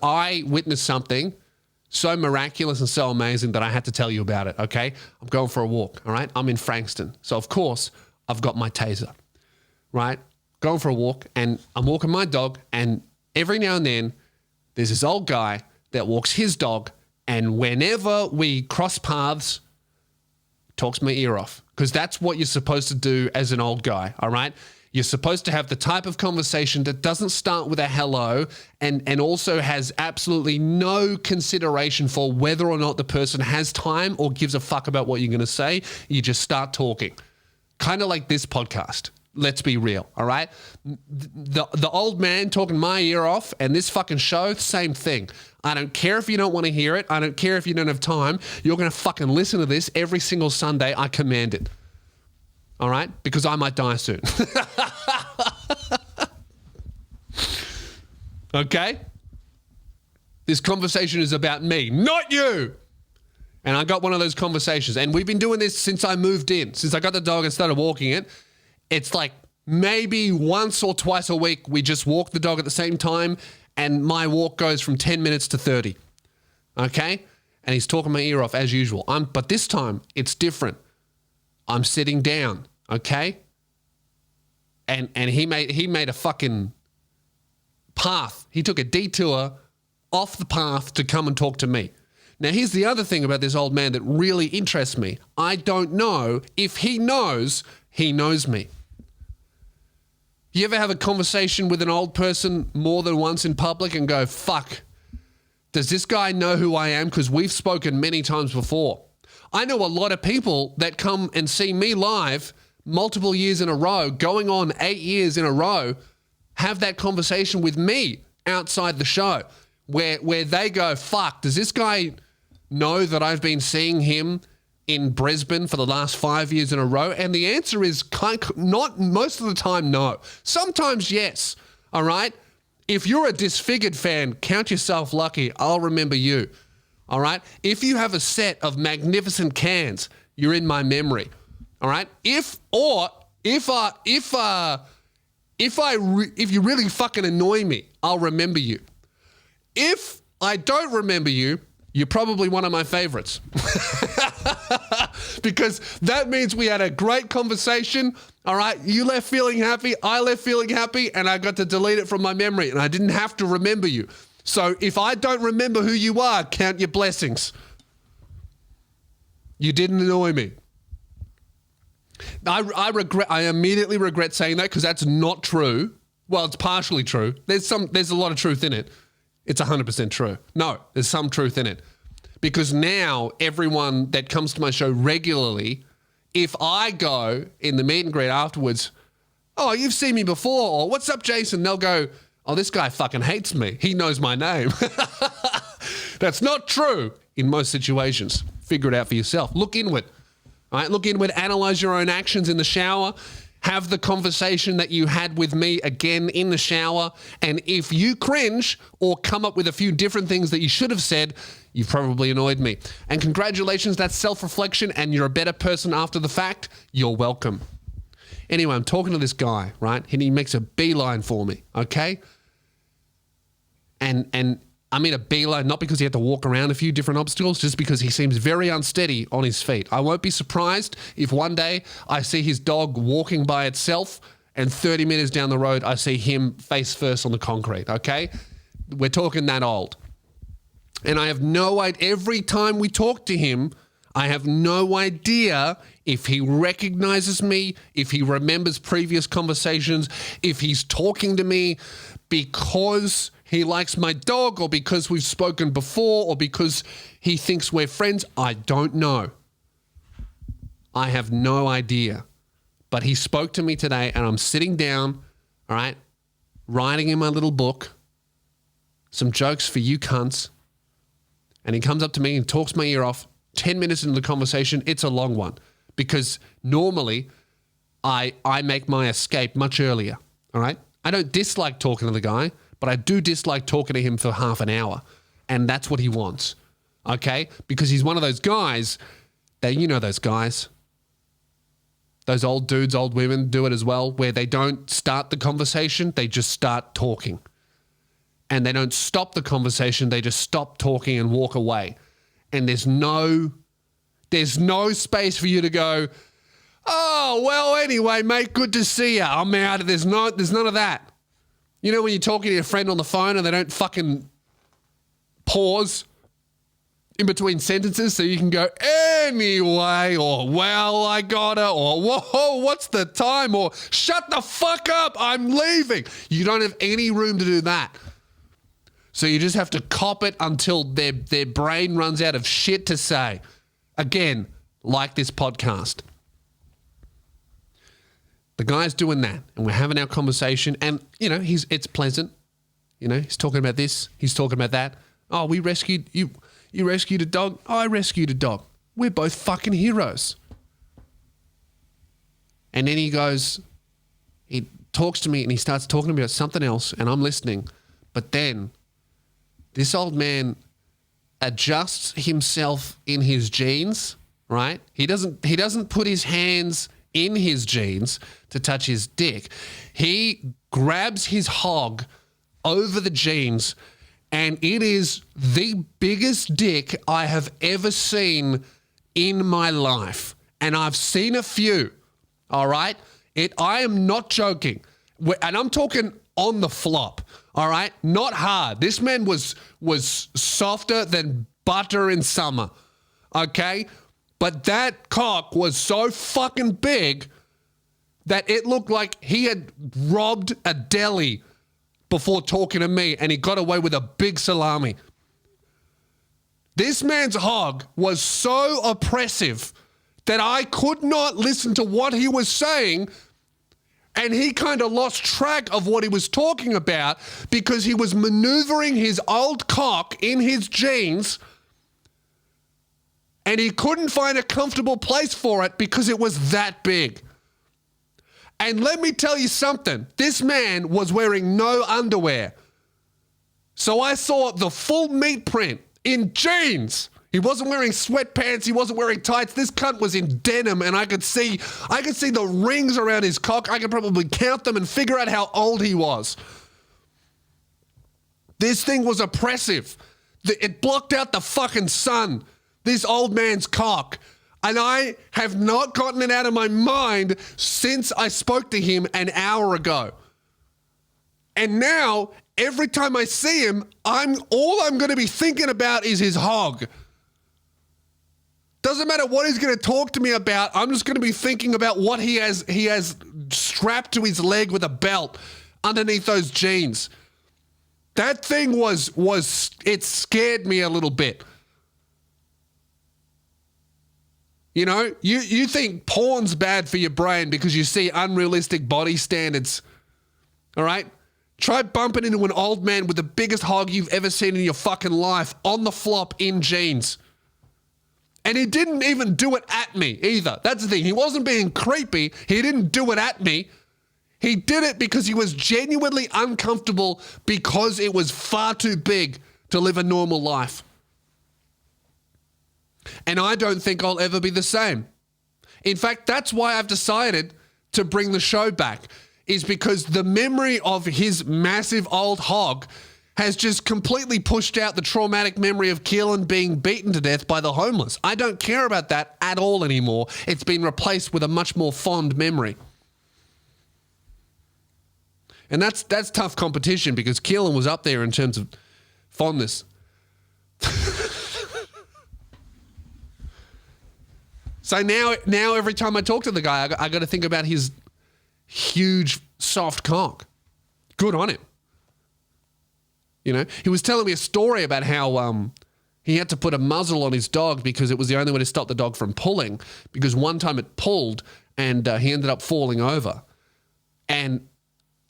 I witnessed something so miraculous and so amazing that I had to tell you about it, okay? I'm going for a walk, all right? I'm in Frankston. So, of course, I've got my taser, right? Going for a walk, and I'm walking my dog, and every now and then there's this old guy that walks his dog, and whenever we cross paths, talks my ear off, because that's what you're supposed to do as an old guy, all right? You're supposed to have the type of conversation that doesn't start with a hello and also has absolutely no consideration for whether or not the person has time or gives a fuck about what you're going to say. You just start talking. Kind of like this podcast. Let's be real, all right? The old man talking my ear off and this fucking show, same thing. I don't care if you don't want to hear it. I don't care if you don't have time. You're going to fucking listen to this every single Sunday. I command it. All right? Because I might die soon. Okay? This conversation is about me, not you. And I got one of those conversations. And we've been doing this since I moved in. Since I got the dog and started walking it. It's like maybe once or twice a week we just walk the dog at the same time. And my walk goes from 10 minutes to 30. Okay? And he's talking my ear off as usual. But this time it's different. I'm sitting down, okay? And he made a fucking path. He took a detour off the path to come and talk to me. Now, here's the other thing about this old man that really interests me. I don't know if he knows me. You ever have a conversation with an old person more than once in public and go, fuck, does this guy know who I am? Because we've spoken many times before. I know a lot of people that come and see me live multiple years in a row, going on 8 years in a row, have that conversation with me outside the show where they go, fuck, does this guy know that I've been seeing him in Brisbane for the last 5 years in a row? And the answer is not most of the time, no. Sometimes yes, all right? If you're a Disfigured fan, count yourself lucky. I'll remember you. All right. If you have a set of magnificent cans, you're in my memory. All right. If you really fucking annoy me, I'll remember you. If I don't remember you, you're probably one of my favorites. Because that means we had a great conversation. All right. You left feeling happy. I left feeling happy, and I got to delete it from my memory, and I didn't have to remember you. So if I don't remember who you are, count your blessings. You didn't annoy me. I immediately regret saying that because that's not true. Well, it's partially true. There's a lot of truth in it. It's 100% true. No, there's some truth in it. Because now everyone that comes to my show regularly, if I go in the meet and greet afterwards, oh, you've seen me before, or what's up, Jason? They'll go, oh, this guy fucking hates me. He knows my name. That's not true in most situations. Figure it out for yourself. Look inward. All right, look inward. Analyze your own actions in the shower. Have the conversation that you had with me again in the shower. And if you cringe or come up with a few different things that you should have said, you've probably annoyed me. And congratulations, that's self-reflection and you're a better person after the fact. You're welcome. Anyway, I'm talking to this guy, right? And he makes a beeline for me, okay? And I mean a beeline, not because he had to walk around a few different obstacles, just because he seems very unsteady on his feet. I won't be surprised if one day I see his dog walking by itself and 30 minutes down the road, I see him face first on the concrete, okay? We're talking that old. And I have no idea, every time we talk to him, I have no idea if he recognizes me, if he remembers previous conversations, if he's talking to me because he likes my dog or because we've spoken before or because he thinks we're friends. I don't know. I have no idea. But he spoke to me today and I'm sitting down, all right, writing in my little book some jokes for you cunts. And he comes up to me and talks my ear off. 10 minutes into the conversation, it's a long one because normally I make my escape much earlier, all right? I don't dislike talking to the guy, but I do dislike talking to him for half an hour. And that's what he wants, okay? Because he's one of those guys that, you know those guys, those old dudes, old women do it as well, where they don't start the conversation, they just start talking. and they don't stop the conversation. They just stop talking and walk away. And there's no space for you to go, oh, well, anyway, mate, good to see you. I'm out. There's none of that. You know when you're talking to your friend on the phone and they don't fucking pause in between sentences so you can go, anyway, or well, I gotta, or whoa, what's the time, or shut the fuck up, I'm leaving. You don't have any room to do that. So you just have to cop it until their brain runs out of shit to say. Again, like this podcast. The guy's doing that, and we're having our conversation, and, you know, it's pleasant. You know, he's talking about this, he's talking about that. Oh, we rescued, you rescued a dog. Oh, I rescued a dog. We're both fucking heroes. And then he talks to me, and he starts talking about something else, and I'm listening. But then this old man adjusts himself in his jeans, right? He doesn't put his hands in his jeans to touch his dick. He grabs his hog over the jeans, and it is the biggest dick I have ever seen in my life. And I've seen a few, all right? I am not joking. And I'm talking on the flop, all right? Not hard. This man was softer than butter in summer, okay? But that cock was so fucking big that it looked like he had robbed a deli before talking to me, and he got away with a big salami. This man's hog was so oppressive that I could not listen to what he was saying, and he kind of lost track of what he was talking about because he was maneuvering his old cock in his jeans, and he couldn't find a comfortable place for it because it was that big. And let me tell you something. This man was wearing no underwear. So I saw the full meat print in jeans. He wasn't wearing sweatpants. He wasn't wearing tights. This cunt was in denim, and I could see the rings around his cock. I could probably count them and figure out how old he was. This thing was oppressive. It blocked out the fucking sun. This old man's cock. And I have not gotten it out of my mind since I spoke to him an hour ago. And now, every time I see him, all I'm going to be thinking about is his hog. Doesn't matter what he's going to talk to me about. I'm just going to be thinking about what he has strapped to his leg with a belt underneath those jeans. That thing it scared me a little bit. You know, you think porn's bad for your brain because you see unrealistic body standards. All right? Try bumping into an old man with the biggest hog you've ever seen in your fucking life on the flop in jeans. And he didn't even do it at me either. That's the thing. He wasn't being creepy. He didn't do it at me. He did it because he was genuinely uncomfortable because it was far too big to live a normal life. And I don't think I'll ever be the same. In fact, that's why I've decided to bring the show back, is because the memory of his massive old hog has just completely pushed out the traumatic memory of Keelan being beaten to death by the homeless. I don't care about that at all anymore. It's been replaced with a much more fond memory. And that's tough competition because Keelan was up there in terms of fondness. So now every time I talk to the guy, I got to think about his huge, soft cock. Good on him. You know, he was telling me a story about how he had to put a muzzle on his dog because it was the only way to stop the dog from pulling, because one time it pulled and he ended up falling over. And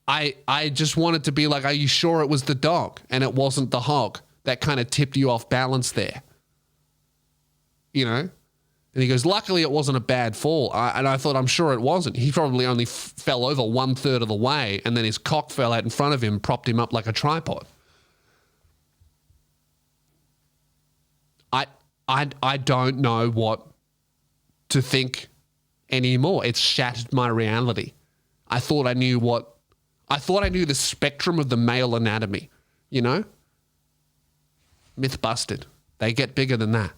I just wanted to be like, are you sure it was the dog and it wasn't the hog? That kind of tipped you off balance there. You know? And he goes, luckily it wasn't a bad fall. And I thought, I'm sure it wasn't. He probably only fell over 1/3 of the way, and then his cock fell out in front of him, propped him up like a tripod. I don't know what to think anymore. It's shattered my reality. I thought I knew the spectrum of the male anatomy. you know? Myth busted. They get bigger than that.